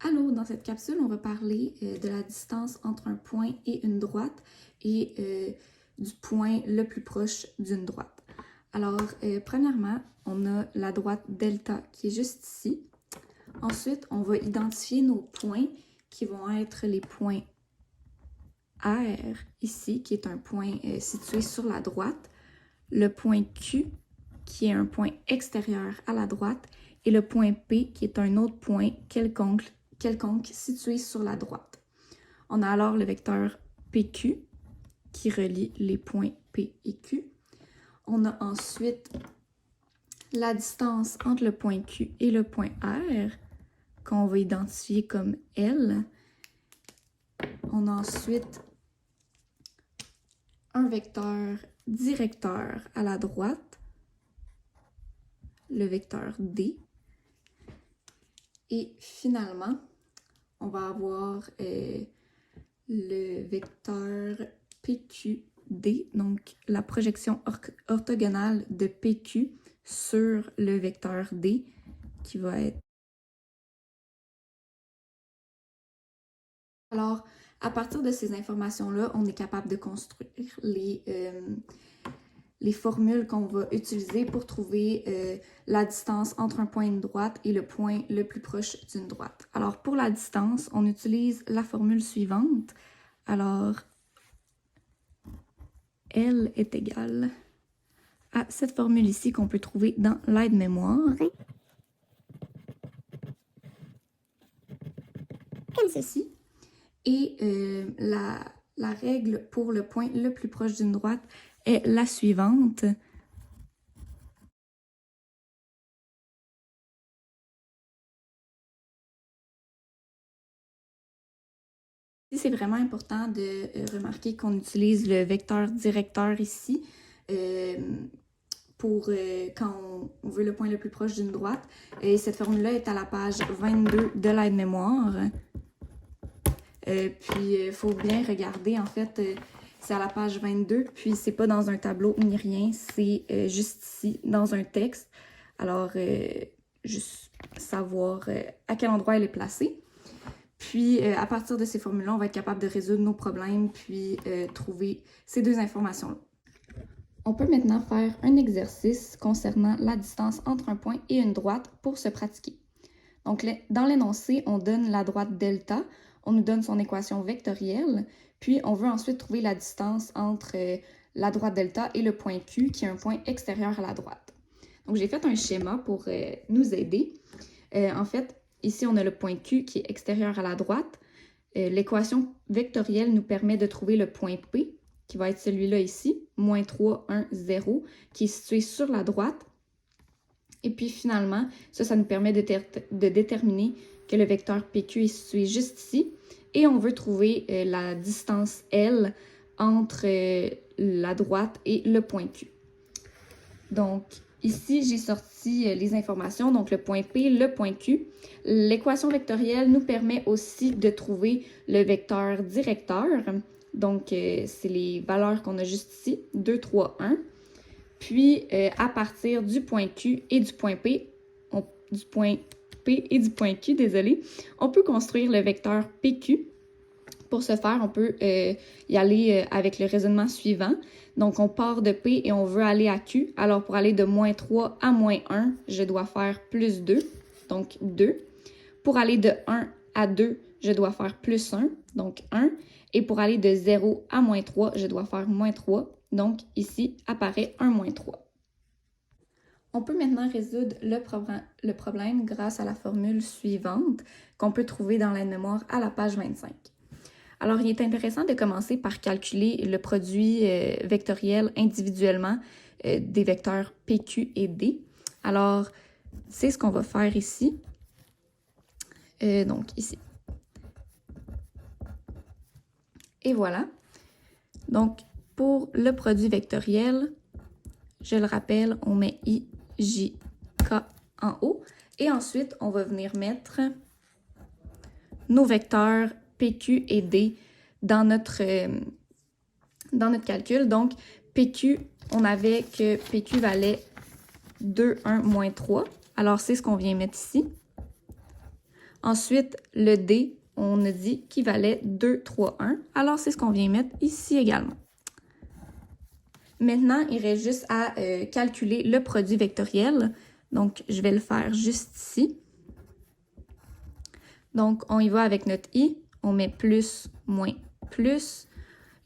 Allô, dans cette capsule, on va parler de la distance entre un point et une droite et du point le plus proche d'une droite. Alors, premièrement, on a la droite delta qui est juste ici. Ensuite, on va identifier nos points qui vont être les points R ici, qui est un point situé sur la droite, le point Q qui est un point extérieur à la droite et le point P qui est un autre point quelconque situé sur la droite. On a alors le vecteur PQ qui relie les points P et Q. On a ensuite la distance entre le point Q et le point R qu'on va identifier comme L. On a ensuite un vecteur directeur à la droite, le vecteur D. Et finalement, on va avoir le vecteur PQD, donc la projection orthogonale de PQ sur le vecteur D, qui va être... Alors, à partir de ces informations-là, on est capable de construire les formules qu'on va utiliser pour trouver la distance entre un point et une droite et le point le plus proche d'une droite. Alors, pour la distance, on utilise la formule suivante. Alors, L est égal à cette formule ici qu'on peut trouver dans l'aide-mémoire. Comme ceci. Et la règle pour le point le plus proche d'une droite est la suivante. C'est vraiment important de remarquer qu'on utilise le vecteur directeur ici pour quand on veut le point le plus proche d'une droite. Et cette formule-là est à la page 22 de l'aide-mémoire. Puis, il faut bien regarder, en fait, c'est à la page 22, puis c'est pas dans un tableau ni rien, c'est juste ici, dans un texte. Alors, juste savoir à quel endroit elle est placée. Puis, à partir de ces formules-là, on va être capable de résoudre nos problèmes, puis trouver ces deux informations-là. On peut maintenant faire un exercice concernant la distance entre un point et une droite pour se pratiquer. Donc, dans l'énoncé, on donne la droite delta, on nous donne son équation vectorielle, puis on veut ensuite trouver la distance entre la droite delta et le point Q, qui est un point extérieur à la droite. Donc, j'ai fait un schéma pour nous aider. En fait, ici, on a le point Q qui est extérieur à la droite. L'équation vectorielle nous permet de trouver le point P, qui va être celui-là ici, moins 3, 1, 0, qui est situé sur la droite. Et puis finalement, ça nous permet de déterminer que le vecteur PQ est situé juste ici. Et on veut trouver la distance L entre la droite et le point Q. Donc, ici, j'ai sorti les informations, donc le point P, le point Q. L'équation vectorielle nous permet aussi de trouver le vecteur directeur. Donc, c'est les valeurs qu'on a juste ici, 2, 3, 1. Puis, à partir du point Q et du point P, on peut construire le vecteur PQ. Pour ce faire, on peut y aller avec le raisonnement suivant. Donc, on part de P et on veut aller à Q. Alors, pour aller de moins 3 à moins 1, je dois faire plus 2, donc 2. Pour aller de 1 à 2, je dois faire plus 1, donc 1. Et pour aller de 0 à moins 3, je dois faire moins 3. Donc, ici apparaît un moins 3. On peut maintenant résoudre le problème grâce à la formule suivante qu'on peut trouver dans l'aide-mémoire à la page 25. Alors, il est intéressant de commencer par calculer le produit vectoriel individuellement des vecteurs PQ et D. Alors, c'est ce qu'on va faire ici. Donc, ici. Et voilà. Donc, pour le produit vectoriel, je le rappelle, on met I, J, K en haut. Et ensuite, on va venir mettre nos vecteurs PQ et D dans notre calcul. Donc, PQ, on avait que PQ valait 2, 1, moins 3. Alors, c'est ce qu'on vient mettre ici. Ensuite, le D, on a dit qu'il valait 2, 3, 1. Alors, c'est ce qu'on vient mettre ici également. Maintenant, il reste juste à calculer le produit vectoriel. Donc, je vais le faire juste ici. Donc, on y va avec notre I. On met plus, moins, plus.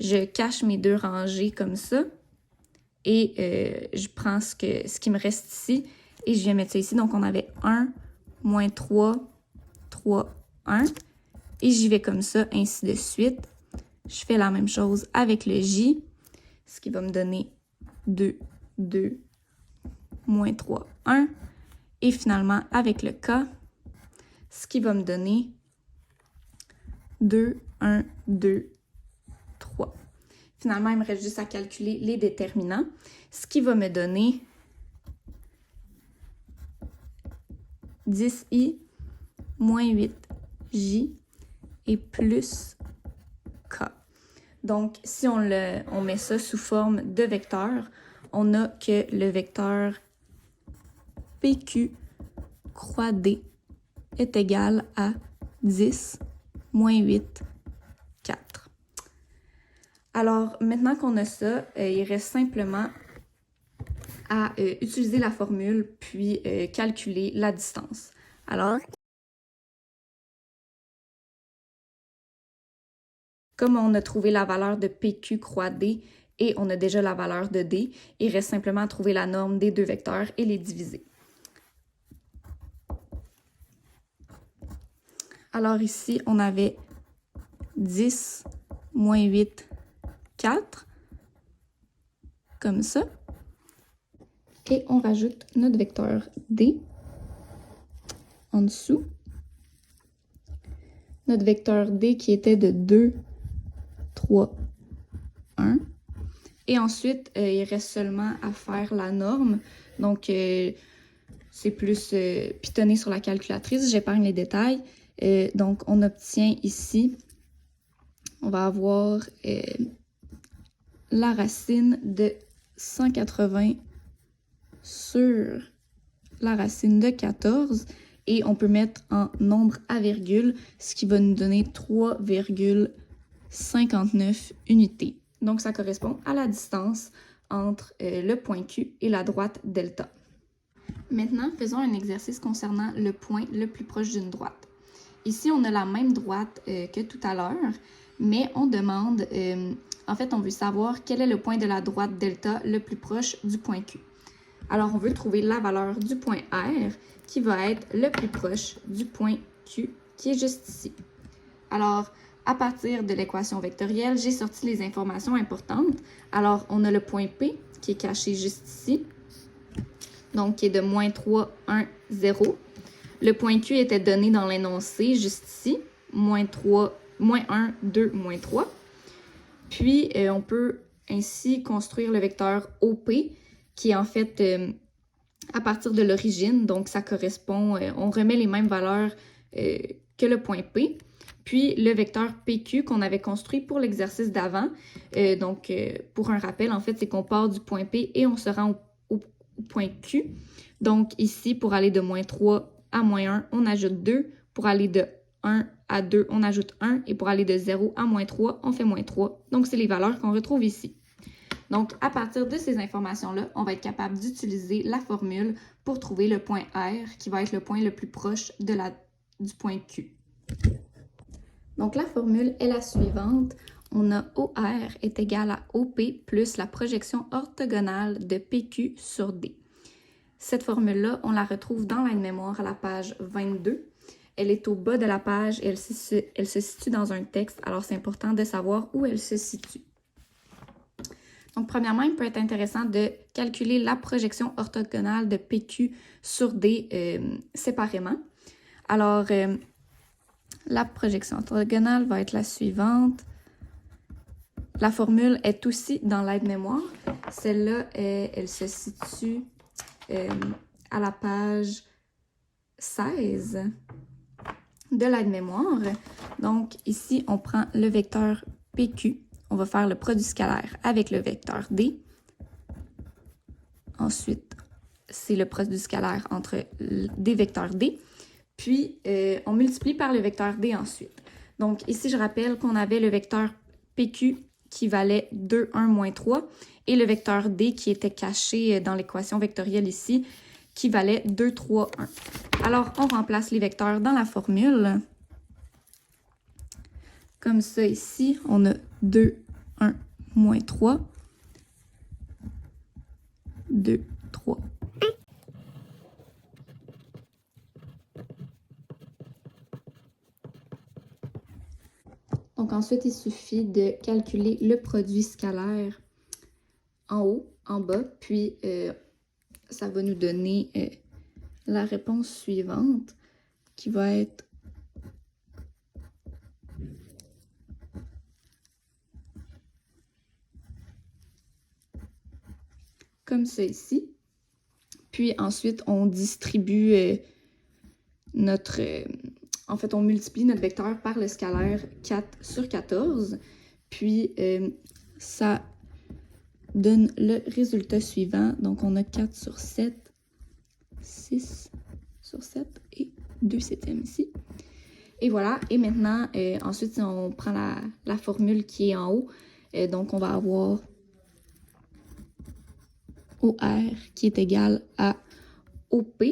Je cache mes deux rangées comme ça. Et je prends ce qui me reste ici et je viens mettre ça ici. Donc, on avait 1, moins 3, 3, 1. Et j'y vais comme ça, ainsi de suite. Je fais la même chose avec le J, ce qui va me donner 2, 2, moins 3, 1. Et finalement, avec le K, ce qui va me donner 2, 1, 2, 3. Finalement, il me reste juste à calculer les déterminants, ce qui va me donner 10i moins 8j et plus k. Donc, si on met ça sous forme de vecteur, on a que le vecteur PQ croix D est égal à 10 moins 8, 4. Alors, maintenant qu'on a ça, il reste simplement à utiliser la formule puis calculer la distance. Alors, comme on a trouvé la valeur de PQ croix D et on a déjà la valeur de D, il reste simplement à trouver la norme des deux vecteurs et les diviser. Alors ici, on avait 10 moins 8, 4, comme ça. Et on rajoute notre vecteur D en dessous. Notre vecteur D qui était de 2, 3, 1. Et ensuite, il reste seulement à faire la norme. Donc, c'est plus pitonné sur la calculatrice. J'épargne les détails. Donc, on obtient ici, on va avoir la racine de 180 sur la racine de 14. Et on peut mettre en nombre à virgule, ce qui va nous donner 3,59 unités. Donc, ça correspond à la distance entre le point Q et la droite delta. Maintenant, faisons un exercice concernant le point le plus proche d'une droite. Ici, on a la même droite que tout à l'heure, mais on demande, en fait, on veut savoir quel est le point de la droite delta le plus proche du point Q. Alors, on veut trouver la valeur du point R qui va être le plus proche du point Q qui est juste ici. Alors, à partir de l'équation vectorielle, j'ai sorti les informations importantes. Alors, on a le point P qui est caché juste ici, donc qui est de moins 3, 1, 0. Le point Q était donné dans l'énoncé juste ici, moins 1, 2, moins 3. Puis, on peut ainsi construire le vecteur OP qui est en fait à partir de l'origine. Donc, ça correspond, on remet les mêmes valeurs que le point P. Puis, le vecteur PQ qu'on avait construit pour l'exercice d'avant. Donc, pour un rappel, en fait, c'est qu'on part du point P et on se rend au point Q. Donc, ici, pour aller de moins 3 à moins 1, on ajoute 2. Pour aller de 1 à 2, on ajoute 1. Et pour aller de 0 à moins 3, on fait moins 3. Donc, c'est les valeurs qu'on retrouve ici. Donc, à partir de ces informations-là, on va être capable d'utiliser la formule pour trouver le point R, qui va être le point le plus proche du point Q. Donc, la formule est la suivante. On a OR est égal à OP plus la projection orthogonale de PQ sur D. Cette formule-là, on la retrouve dans l'aide-mémoire à la page 22. Elle est au bas de la page et elle se situe dans un texte, alors c'est important de savoir où elle se situe. Donc, premièrement, il peut être intéressant de calculer la projection orthogonale de PQ sur D séparément. Alors, la projection orthogonale va être la suivante. La formule est aussi dans l'aide-mémoire. Celle-là, elle se situe à la page 16 de l'aide-mémoire. Donc, ici, on prend le vecteur PQ. On va faire le produit scalaire avec le vecteur D. Ensuite, c'est le produit scalaire entre des vecteurs D. Puis, on multiplie par le vecteur D ensuite. Donc, ici, je rappelle qu'on avait le vecteur PQ qui valait 2, 1, moins 3 et le vecteur D qui était caché dans l'équation vectorielle ici qui valait 2, 3, 1. Alors, on remplace les vecteurs dans la formule. Comme ça, ici, on a 2, 1, moins 3, 2, 3. Donc ensuite, il suffit de calculer le produit scalaire en haut, en bas, puis ça va nous donner la réponse suivante qui va être comme ça ici. Puis ensuite, on distribue en fait, on multiplie notre vecteur par le scalaire 4 sur 14. Puis, ça donne le résultat suivant. Donc, on a 4 sur 7, 6 sur 7 et 2 septièmes ici. Et voilà. Et maintenant, ensuite, si on prend la formule qui est en haut, donc on va avoir OR qui est égal à OP.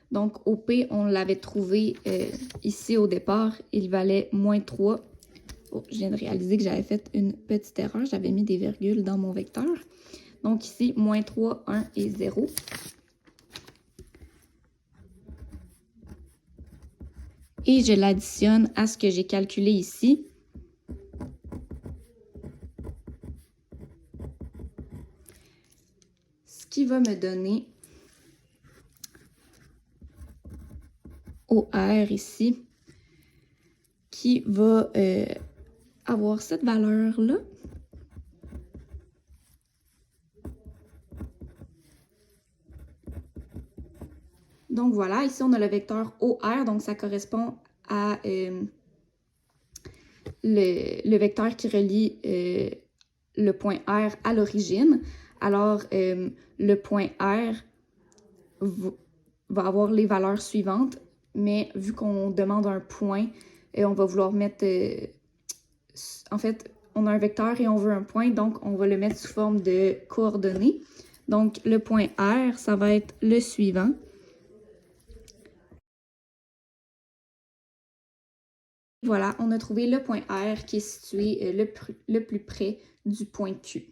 Donc, OP, on l'avait trouvé ici au départ, il valait moins 3. Oh, je viens de réaliser que j'avais fait une petite erreur. J'avais mis des virgules dans mon vecteur. Donc, ici, moins 3, 1 et 0. Et je l'additionne à ce que j'ai calculé ici. Ce qui va me donner OR ici, qui va avoir cette valeur-là. Donc voilà, ici on a le vecteur OR, donc ça correspond à le vecteur qui relie le point R à l'origine. Alors le point R va avoir les valeurs suivantes, mais vu qu'on demande un point, on va vouloir mettre... en fait, on a un vecteur et on veut un point, donc on va le mettre sous forme de coordonnées. Donc, le point R, ça va être le suivant. Voilà, on a trouvé le point R qui est situé le plus près du point Q.